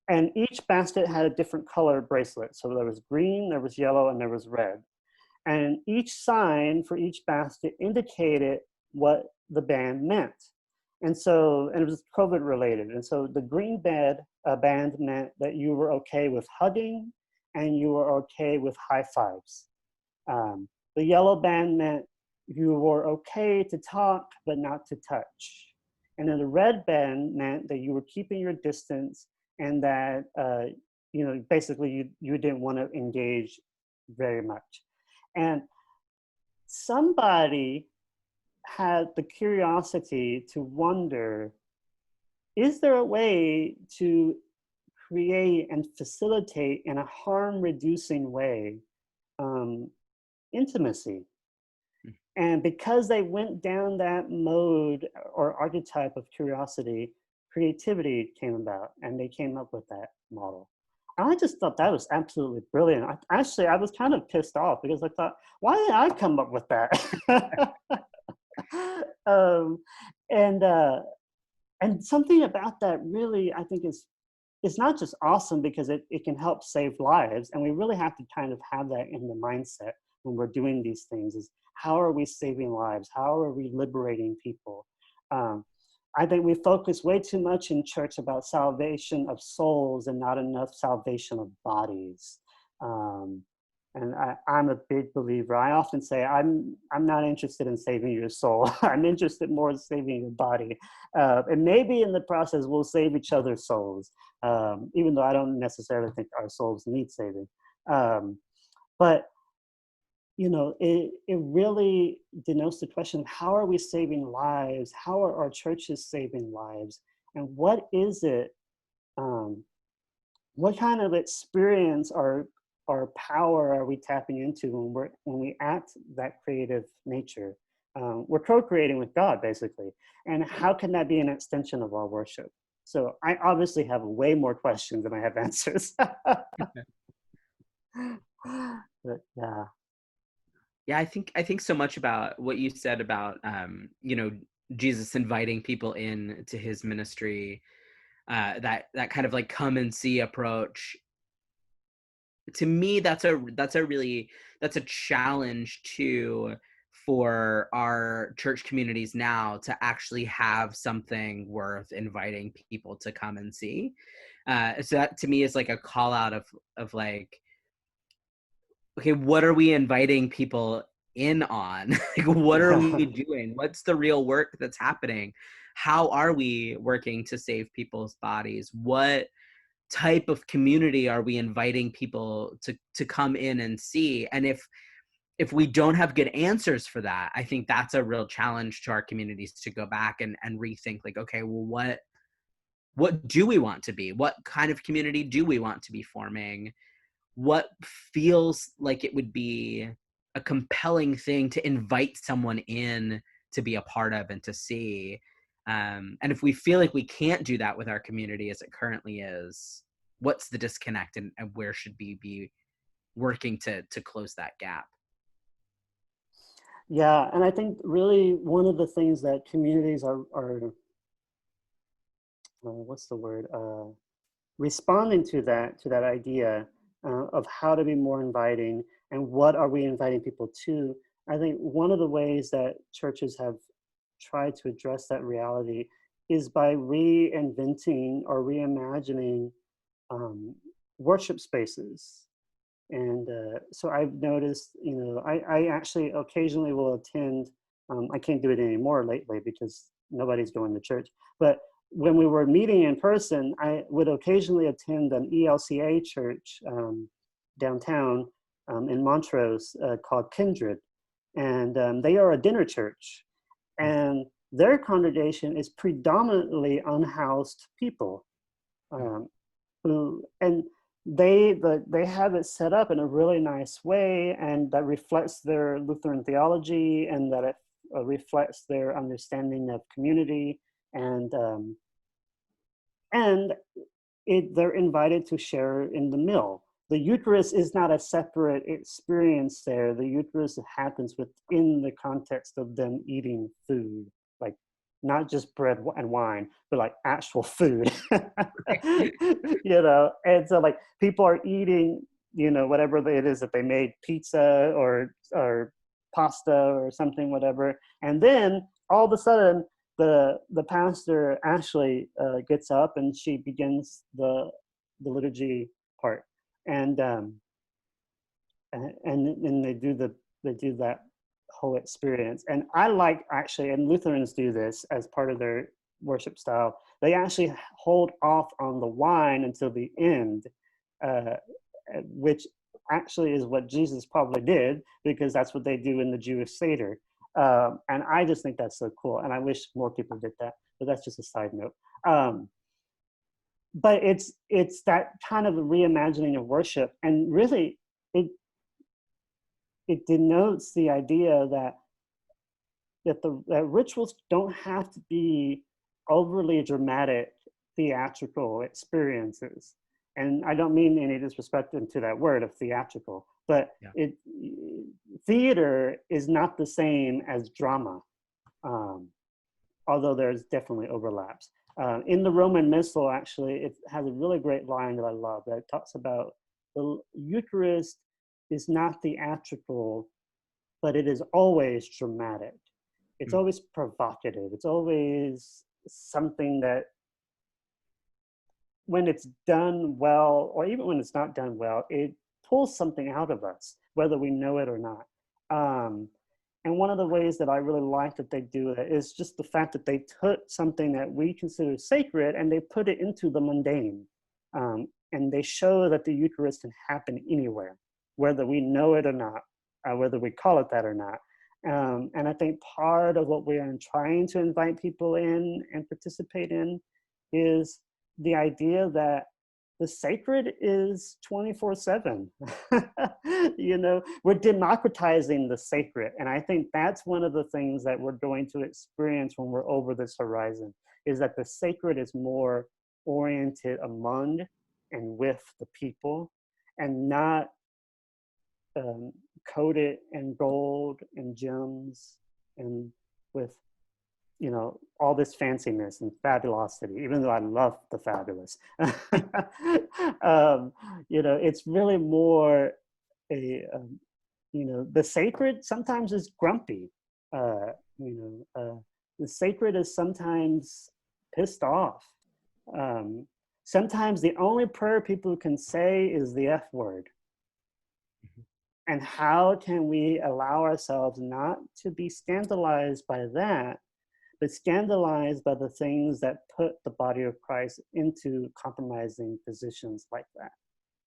and each basket had a different color bracelet. So there was green, there was yellow, and there was red. And each sign for each basket indicated what the band meant. And so, and it was COVID related. And so the green band meant that you were okay with hugging and you were okay with high fives. The yellow band meant you were okay to talk, but not to touch. And then the red band meant that you were keeping your distance, and that, you know, basically you didn't want to engage very much. And somebody had the curiosity to wonder, is there a way to create and facilitate in a harm reducing way um, intimacy? And because they went down that mode or archetype of curiosity, creativity came about, and they came up with that model. I just thought that was absolutely brilliant. Actually, I was kind of pissed off because I thought, why did I come up with that? um, and uh, and something about that really, I think, is not just awesome because it can help save lives, and we really have to kind of have that in the mindset when we're doing these things. Is how are we saving lives? How are we liberating people? Um, I think we focus way too much in church about salvation of souls and not enough salvation of bodies. Um, and I'm a big believer. I often say I'm not interested in saving your soul. I'm interested more in saving your body. And maybe in the process we'll save each other's souls, even though I don't necessarily think our souls need saving. But it really denotes the question of how are we saving lives? How are our churches saving lives? And what is it, what kind of experience or power are we tapping into when we act that creative nature? We're co-creating with God, basically. And how can that be an extension of our worship? So I obviously have way more questions than I have answers. But yeah. Yeah, I think so much about what you said about Jesus inviting people in to his ministry, that kind of like come and see approach. To me, that's a challenge to for our church communities now to actually have something worth inviting people to come and see. So that to me is like a call out of like, okay, what are we inviting people in on? Like, what are we doing? What's the real work that's happening? How are we working to save people's bodies? What type of community are we inviting people to come in and see? And if we don't have good answers for that, I think that's a real challenge to our communities to go back and rethink, like, okay, well, what do we want to be? What kind of community do we want to be forming? What feels like it would be a compelling thing to invite someone in to be a part of and to see? And if we feel like we can't do that with our community as it currently is, what's the disconnect, and where should we be working to close that gap? Yeah, and I think really one of the things that communities are what's the word, responding to that idea of how to be more inviting and what are we inviting people to. I think one of the ways that churches have tried to address that reality is by reinventing or reimagining worship spaces. And so I've noticed, I actually occasionally will attend, I can't do it anymore lately because nobody's going to church, but when we were meeting in person, I would occasionally attend an ELCA church downtown in Montrose called Kindred. And they are a dinner church. And their congregation is predominantly unhoused people and they have it set up in a really nice way, and that reflects their Lutheran theology, and that it reflects their understanding of community, and and they're invited to share in the meal. The Eucharist is not a separate experience there. The Eucharist happens within the context of them eating food, like not just bread and wine, but like actual food. And so like people are eating, whatever it is that they made, pizza or pasta or something, whatever. And then all of a sudden, the pastor actually gets up and she begins the liturgy part, and and they do that whole experience. And I like, actually, and Lutherans do this as part of their worship style. They actually hold off on the wine until the end, uh, which actually is what Jesus probably did, because that's what they do in the Jewish Seder. And I just think that's so cool. And I wish more people did that, but that's just a side note. But it's that kind of reimagining of worship. And really, it denotes the idea that rituals don't have to be overly dramatic theatrical experiences. And I don't mean any disrespect into that word of theatrical, but Yeah. theater is not the same as drama, although there's definitely overlaps. In the Roman Missal, actually, it has a really great line that I love that talks about the Eucharist is not theatrical, but it is always dramatic. It's Mm. always provocative. It's always something that, when it's done well, or even when it's not done well, it pulls something out of us, whether we know it or not. And one of the ways that I really like that they do it is just the fact that they took something that we consider sacred and they put it into the mundane. And they show that the Eucharist can happen anywhere, whether we know it or not, whether we call it that or not. And I think part of what we are trying to invite people in and participate in is the idea that the sacred is 24/7. You know, we're democratizing the sacred. And I think that's one of the things that we're going to experience when we're over this horizon, is that the sacred is more oriented among and with the people, and not coated in gold and gems and with, you know, all this fanciness and fabulosity, even though I love the fabulous. You know, it's really more you know, the sacred sometimes is grumpy. The sacred is sometimes pissed off. Sometimes the only prayer people can say is the F word. And how can we allow ourselves not to be scandalized by that, but scandalized by the things that put the body of Christ into compromising positions like that,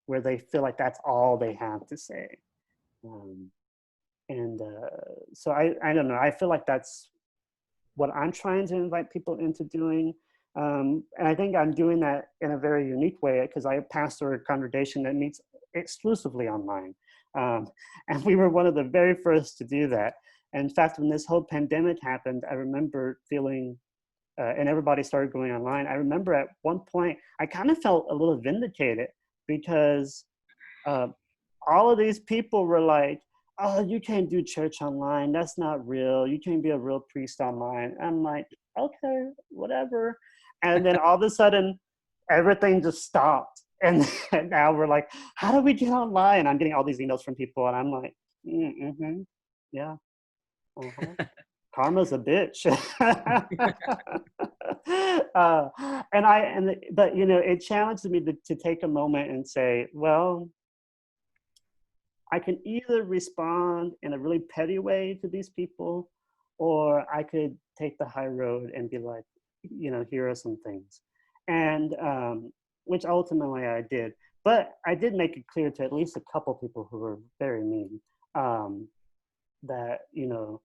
where they feel like that's all they have to say. So I don't know, I feel like that's what I'm trying to invite people into doing. And I think I'm doing that in a very unique way, because I pastor a congregation that meets exclusively online. And we were one of the very first to do that. In fact, when this whole pandemic happened, I remember feeling, and everybody started going online, I remember at one point, I kind of felt a little vindicated, because all of these people were like, oh, you can't do church online. That's not real. You can't be a real priest online. I'm like, okay, whatever. And then all of a sudden, everything just stopped. And now we're like, how do we get online? I'm getting all these emails from people, and I'm like, yeah. Karma's a bitch. But you know, it challenged me to take a moment and say, well, I can either respond in a really petty way to these people, or I could take the high road and be like, you know, here are some things. And which ultimately I did. But I did make it clear to at least a couple people who were very mean, that, you know,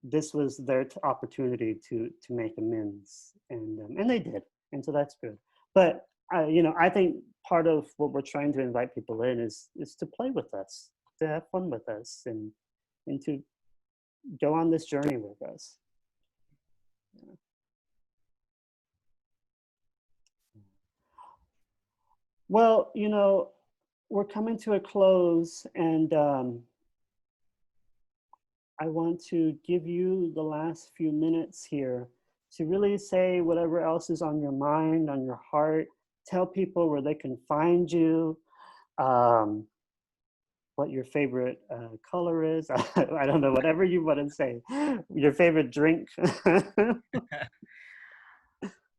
this was their opportunity to make amends, and they did, and so that's good. But you know, I think part of what we're trying to invite people in is to play with us, to have fun with us, and to go on this journey with us. Yeah. Well, you know, we're coming to a close, and I want to give you the last few minutes here to really say whatever else is on your mind, on your heart. Tell people where they can find you, what your favorite color is. I don't know, whatever you want to say. Your favorite drink.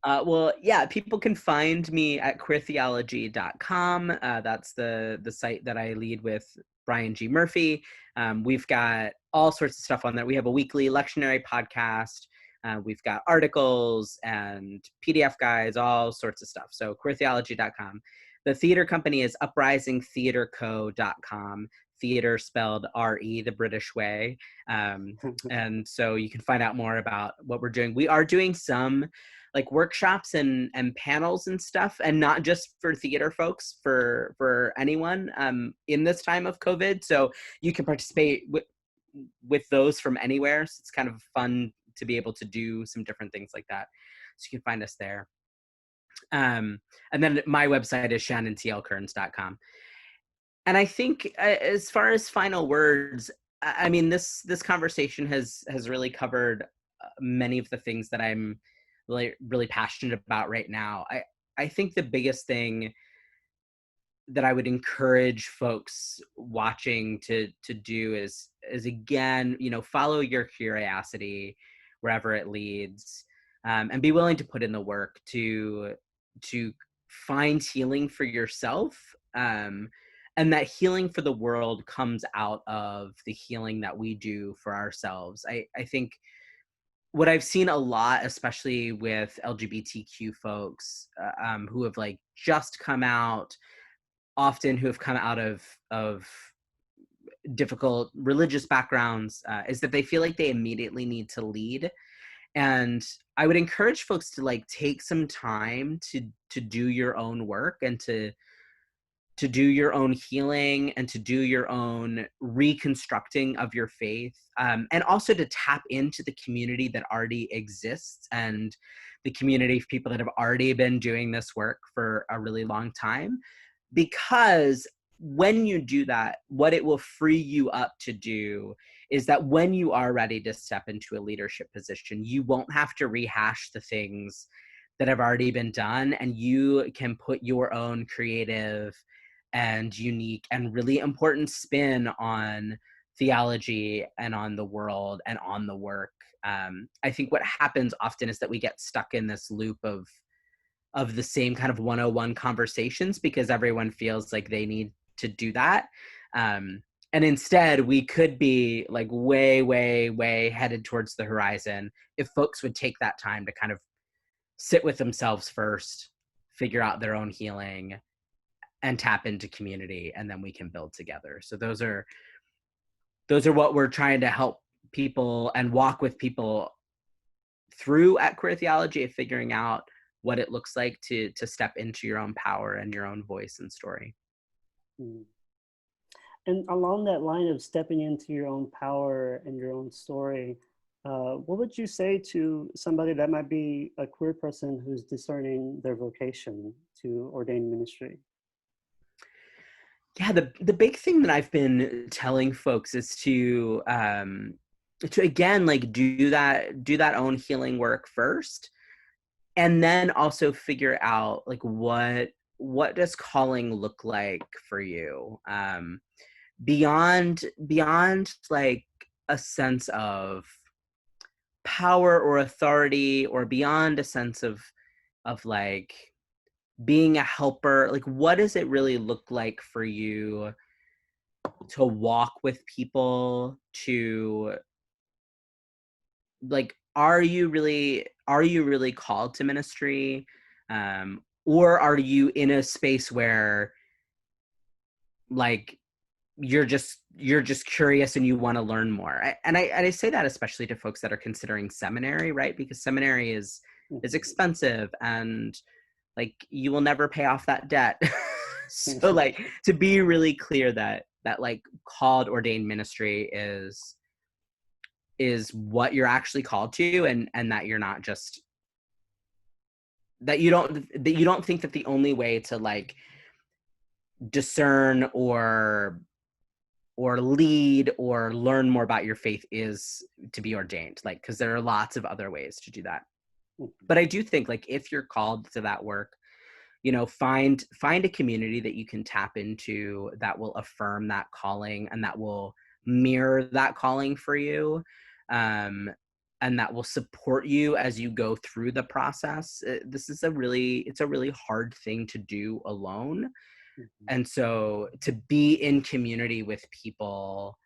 Well, yeah, people can find me at queertheology.com. That's the site that I lead with Brian G. Murphy. We've got all sorts of stuff on there. We have a weekly lectionary podcast. We've got articles and PDF guides, all sorts of stuff. So queertheology.com. The theater company is uprisingtheaterco.com. Theater spelled R-E, the British way. And so you can find out more about what we're doing. We are doing some like workshops and panels and stuff, and not just for theater folks, for anyone in this time of COVID. So you can participate with those from anywhere. So it's kind of fun to be able to do some different things like that. So you can find us there. And then my website is shannontlkearns.com. And I think as far as final words, I mean, this conversation has really covered many of the things that I'm really passionate about right now. I think the biggest thing that I would encourage folks watching to do is again, follow your curiosity wherever it leads, and be willing to put in the work to find healing for yourself, and that healing for the world comes out of the healing that we do for ourselves. I think what I've seen a lot, especially with LGBTQ folks, who have like just come out, often who have come out of difficult religious backgrounds, is that they feel like they immediately need to lead. And I would encourage folks to like take some time to do your own work, and to do your own healing, and to do your own reconstructing of your faith, and also to tap into the community that already exists, and the community of people that have already been doing this work for a really long time. Because when you do that, what it will free you up to do is that when you are ready to step into a leadership position, you won't have to rehash the things that have already been done, and you can put your own creative and unique and really important spin on theology and on the world and on the work. I think what happens often is that we get stuck in this loop of the same kind of 101 conversations, because everyone feels like they need to do that. And instead, we could be like way, way, way headed towards the horizon if folks would take that time to kind of sit with themselves first, figure out their own healing, and tap into community, and then we can build together. So those are what we're trying to help people and walk with people through at Queer Theology, of figuring out what it looks like to step into your own power and your own voice and story. Mm. And along that line of stepping into your own power and your own story, what would you say to somebody that might be a queer person who's discerning their vocation to ordained ministry? Yeah, the big thing that I've been telling folks is to again, like do that own healing work first, and then also figure out like what does calling look like for you, beyond like a sense of power or authority, or beyond a sense of like being a helper. Like, what does it really look like for you to walk with people, to like, are you really called to ministry, or are you in a space where like you're just curious and you want to learn more? And I say that especially to folks that are considering seminary, right? Because seminary is expensive, and like you will never pay off that debt. So like, to be really clear that like called ordained ministry is what you're actually called to, and that you're not just that you don't think that the only way to like discern or lead or learn more about your faith is to be ordained, like, because there are lots of other ways to do that. But I do think like if you're called to that work, find a community that you can tap into that will affirm that calling and that will mirror that calling for you, and that will support you as you go through the process. This is a really hard thing to do alone. And so to be in community with people,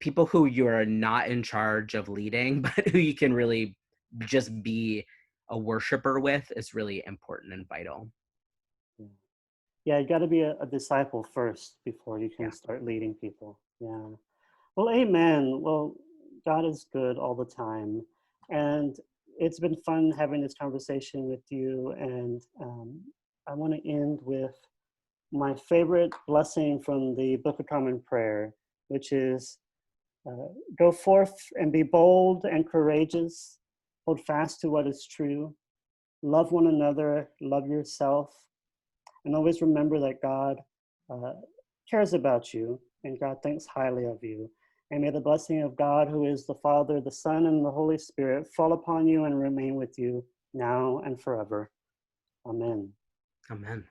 people who you're not in charge of leading, but who you can really just be a worshiper with, is really important and vital. Yeah, you got to be a disciple first before you can start leading people. Yeah. Well, amen. Well, God is good all the time. And it's been fun having this conversation with you. And I want to end with my favorite blessing from the Book of Common Prayer, which is go forth and be bold and courageous, hold fast to what is true, love one another, love yourself, and always remember that God uh, cares about you and God thinks highly of you. And may the blessing of God, who is the Father, the Son, and the Holy Spirit, fall upon you and remain with you now and forever. Amen. Amen.